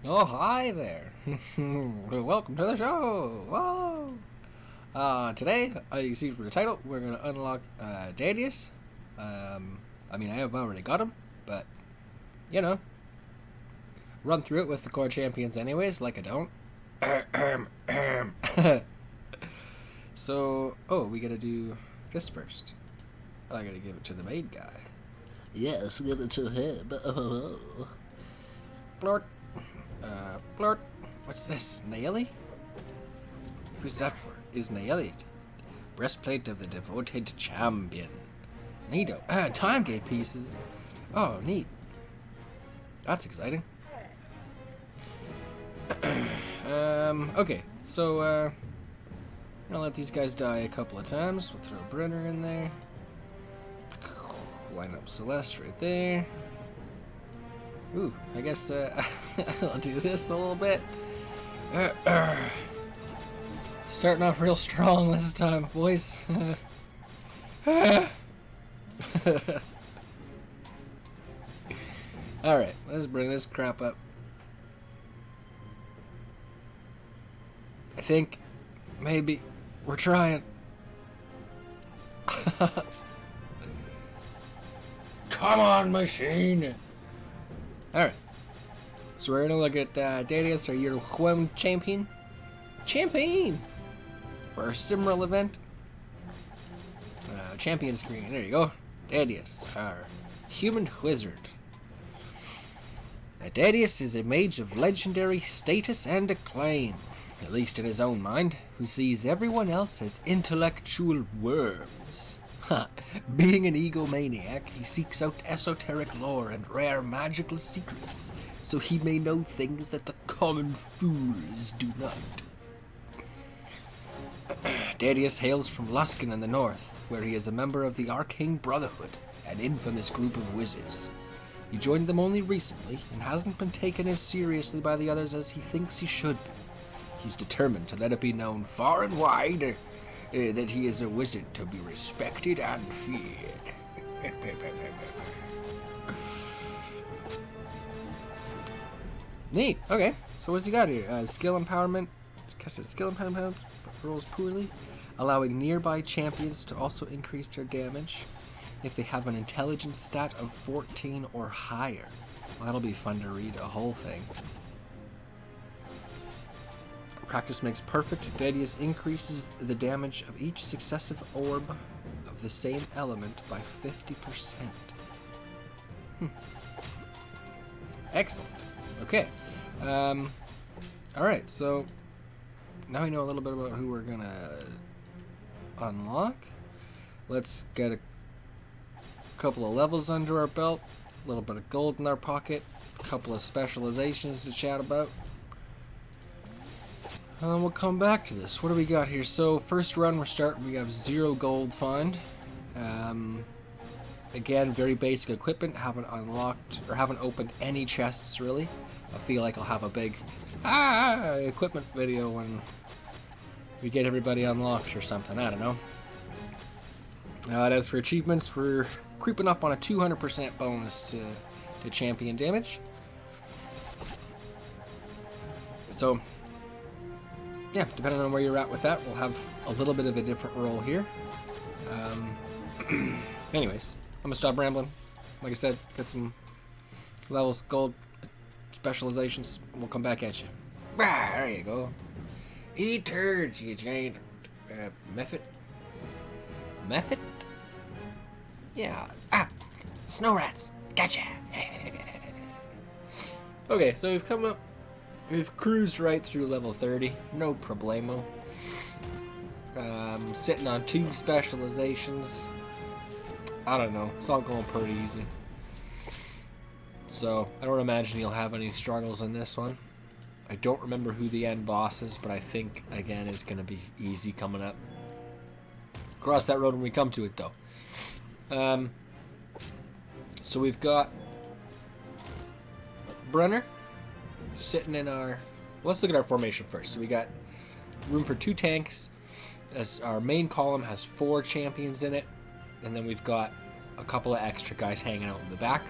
Oh, hi there. Welcome to the show. Whoa. Today, you see from the title, we're going to unlock Dhadius. I mean, I have already got him, but, you know, run through it with the core champions anyways, like I don't. So, we got to do this first. I got to give it to the main guy. Yes, give it to him. Blort. Blort. What's this? Naeli? Who's that for? Is Naeli? Breastplate of the devoted champion. Neato. Time gate pieces. Oh, neat. That's exciting. Okay, so, I'm gonna let these guys die a couple of times. We'll throw Brenner in there. Line up Celeste right there. Ooh, I guess, I'll do this a little bit. Starting off real strong this time, boys. Alright, let's bring this crap up. I think maybe we're trying. Come on, machine! Alright. So we're gonna look at Dhadius, our Year champion. Champion! For our Simril event. Champion screen, there you go. Dhadius, our human wizard. Dhadius is a mage of legendary status and acclaim, at least in his own mind, who sees everyone else as intellectual worms. Being an egomaniac, he seeks out esoteric lore and rare magical secrets, so he may know things that the common fools do not. Dhadius hails from Luskan in the north, where he is a member of the Arcane Brotherhood, an infamous group of wizards. He joined them only recently, and hasn't been taken as seriously by the others as he thinks he should be. He's determined to let it be known far and wide that he is a wizard to be respected and feared. Neat. Okay, so what's he got here? Skill empowerment. Skill empowerment rolls poorly, allowing nearby champions to also increase their damage if they have an intelligence stat of 14 or higher. Well, that'll be fun to read a whole thing. Practice makes perfect. Dhadius increases the damage of each successive orb of the same element by 50%. Excellent. Okay. Alright, so now we know a little bit about who we're gonna unlock. Let's get a couple of levels under our belt, a little bit of gold in our pocket, a couple of specializations to chat about. We'll come back to this. What do we got here? So first run we have 0 gold find. Again, very basic equipment. Haven't unlocked or haven't opened any chests really. I feel like I'll have a big equipment video when we get everybody unlocked or something. I don't know. As for achievements, we're creeping up on a 200% bonus to champion damage. So, yeah, depending on where you're at with that, we'll have a little bit of a different role here. Anyways, I'm gonna stop rambling. Like I said, get some levels, gold, specializations. We'll come back at you. There you go. Eat turds, you giant method. Method? Yeah. Snow rats. Gotcha. Okay, so we've cruised right through level 30. No problemo. Sitting on 2 specializations. I don't know. It's all going pretty easy. So, I don't imagine you'll have any struggles in this one. I don't remember who the end boss is, but I think, again, it's going to be easy coming up. Cross that road when we come to it, though. So we've got Brenner sitting in our... Let's look at our formation first. So we got room for 2 tanks. As our main column has 4 champions in it. And then we've got a couple of extra guys hanging out in the back.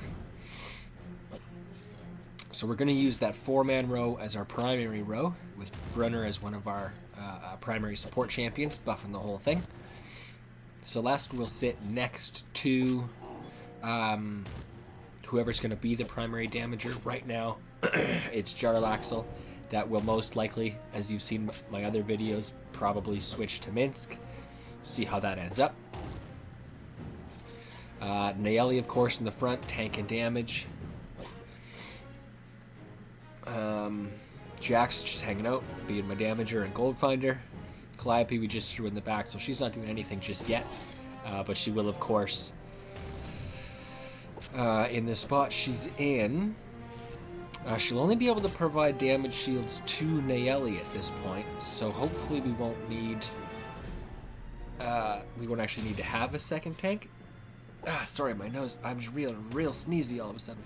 So we're going to use that 4-man row as our primary row, with Brunner as one of our primary support champions, buffing the whole thing. Celeste will sit next to whoever's going to be the primary damager. Right now, it's Jarlaxle. That will most likely, as you've seen my other videos, probably switch to Minsk. See how that ends up. Nayeli, of course, in the front, tank and damage. Jax just hanging out, being my damager and gold finder. Calliope we just threw in the back, so she's not doing anything just yet. But she will, of course, in the spot she's in. She'll only be able to provide damage shields to Nayeli at this point, so hopefully we won't need... we won't actually need to have a second tank. Sorry, my nose. I'm real sneezy all of a sudden.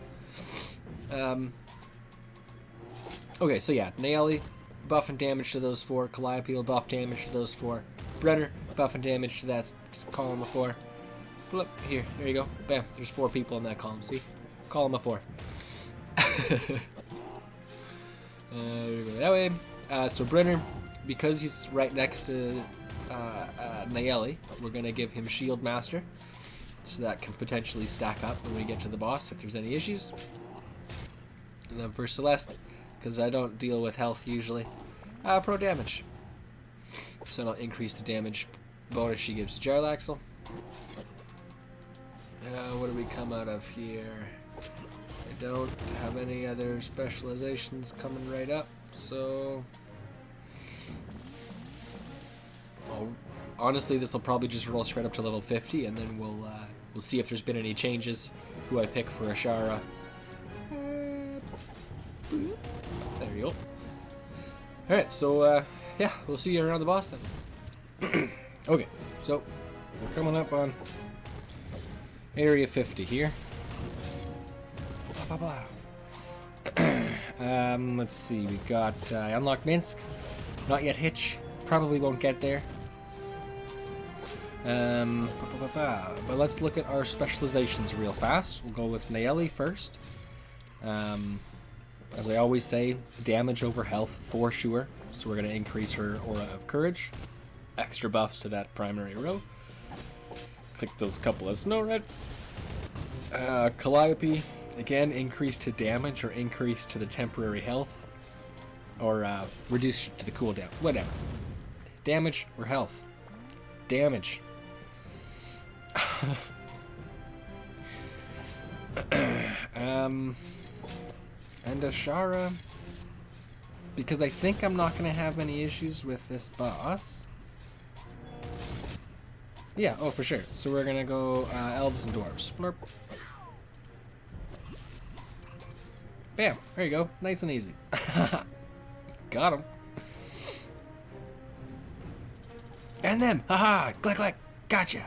Okay, so yeah, Nayeli, buff and damage to those 4. Calliope will buff damage to those 4. Brenner, buff and damage to that column of 4. Flip, here, there you go. Bam, there's 4 people in that column, see? Column of 4. That way. So Brenner, because he's right next to Nayeli, we're going to give him Shield Master, so that can potentially stack up when we get to the boss if there's any issues. And then for Celeste, because I don't deal with health usually, pro damage. So it'll increase the damage bonus she gives to Jarlaxle. What do we come out of here? I don't have any other specializations coming right up, so... honestly, this will probably just roll straight up to level 50, and then we'll see if there's been any changes, who I pick for Ashara. There you go. Alright, so, yeah, we'll see you around the boss then. Okay, so, we're coming up on Area 50 here. Blah, blah, blah. Let's see, we got unlocked Minsk. Not yet Hitch. Probably won't get there. But let's look at our specializations real fast. We'll go with Nayeli first. As I always say, damage over health for sure. So we're going to increase her Aura of Courage. Extra buffs to that primary row. Click those couple of snow reds. Calliope, again, increase to damage or increase to the temporary health. Or reduce to the cooldown. Whatever. Damage or health. Damage. And Ashara, because I think I'm not going to have any issues with this boss. Yeah, oh for sure. So we're going to go elves and dwarves. Blurp. Bam, there you go. Nice and easy. Got him. And them. Haha, click click. Gotcha.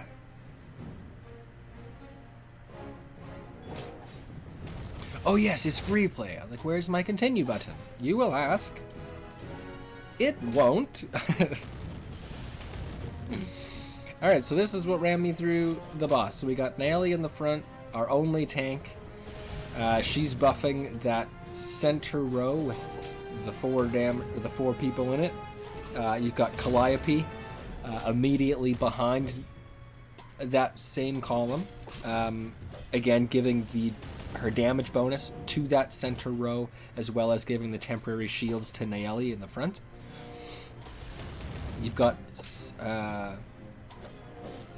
Oh yes, it's free play. Like, where's my continue button? You will ask. It won't. Alright, so this is what ran me through the boss. So we got Nayeli in the front, our only tank. She's buffing that center row with the 4 people in it. You've got Calliope immediately behind that same column. Again, giving her damage bonus to that center row, as well as giving the temporary shields to Nayeli in the front. You've got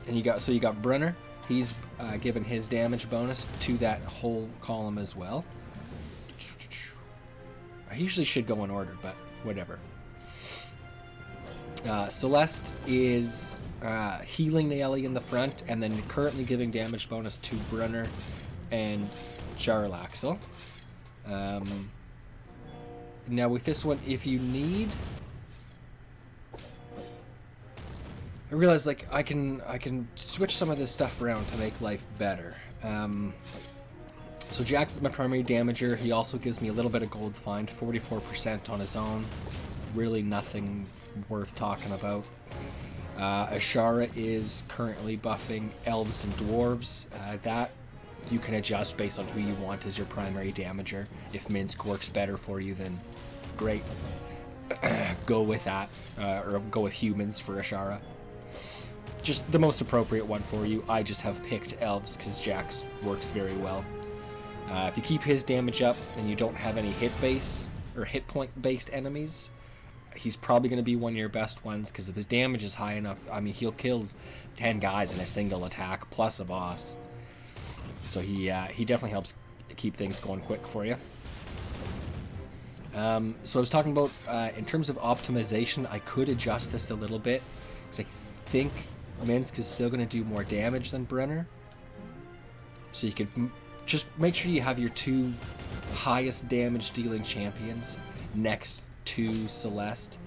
you got Brunner. He's given his damage bonus to that whole column as well. I usually should go in order, but whatever. Celeste is healing Nayeli in the front, and then currently giving damage bonus to Brunner and Jarlaxle. Now with this one, if you need, I realize like I can switch some of this stuff around to make life better. So Jax is my primary damager. He also gives me a little bit of gold find, 44% on his own. Really nothing worth talking about. Ashara is currently buffing elves and dwarves. That you can adjust based on who you want as your primary damager. If Minsk works better for you, then great. Go with that, or go with humans for Ashara. Just the most appropriate one for you. I just have picked elves because Jax works very well. If you keep his damage up and you don't have any hit point based enemies, he's probably going to be one of your best ones because if his damage is high enough, I mean, he'll kill 10 guys in a single attack plus a boss. So he definitely helps keep things going quick for you. So I was talking about in terms of optimization, I could adjust this a little bit because I think Minsk is still going to do more damage than Brenner. So you could just make sure you have your 2 highest damage dealing champions next to Celeste.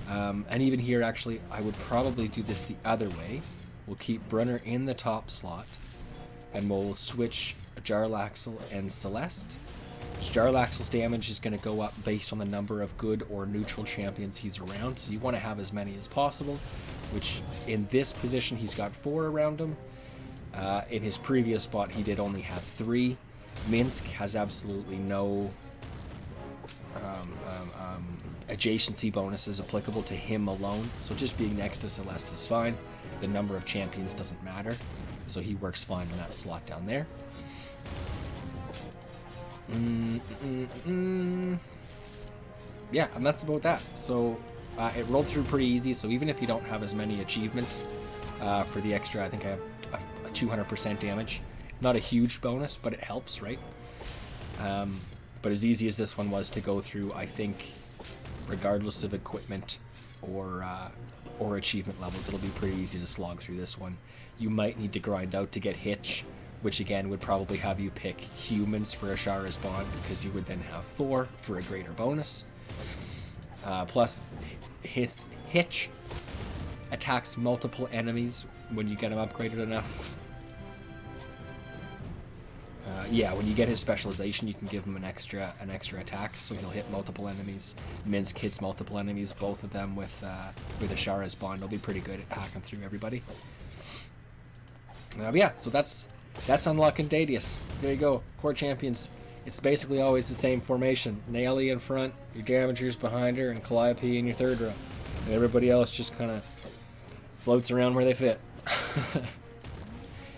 And even here, actually, I would probably do this the other way. We'll keep Brenner in the top slot, and we'll switch Jarlaxle and Celeste. Jarlaxle's damage is going to go up based on the number of good or neutral champions he's around, so you want to have as many as possible, which in this position he's got 4 around him. In his previous spot he did only have 3. Minsk has absolutely no adjacency bonuses applicable to him alone, so just being next to Celeste is fine. The number of champions doesn't matter, so he works fine in that slot down there. Yeah, and that's about that. So it rolled through pretty easy, so even if you don't have as many achievements for the extra, I think I have a 200% damage. Not a huge bonus, but it helps, right? But as easy as this one was to go through, I think regardless of equipment or achievement levels, it'll be pretty easy to slog through this one. You might need to grind out to get Hitch, which again would probably have you pick humans for Ashara's Bond, because you would then have 4 for a greater bonus. Plus, Hitch attacks multiple enemies when you get him upgraded enough. Yeah, when you get his specialization, you can give him an extra attack, so he'll hit multiple enemies. Minsk hits multiple enemies, both of them with Ashara's Bond. He'll be pretty good at hacking through everybody. But yeah, so that's unlocking Dhadius. There you go, core champions. It's basically always the same formation. Naili in front, your damagers behind her, and Calliope in your third row. And everybody else just kind of floats around where they fit.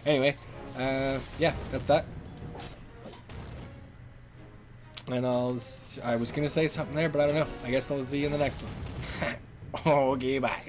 Anyway, yeah, that's that. And I was going to say something there, but I don't know. I guess I'll see you in the next one. Okay, bye.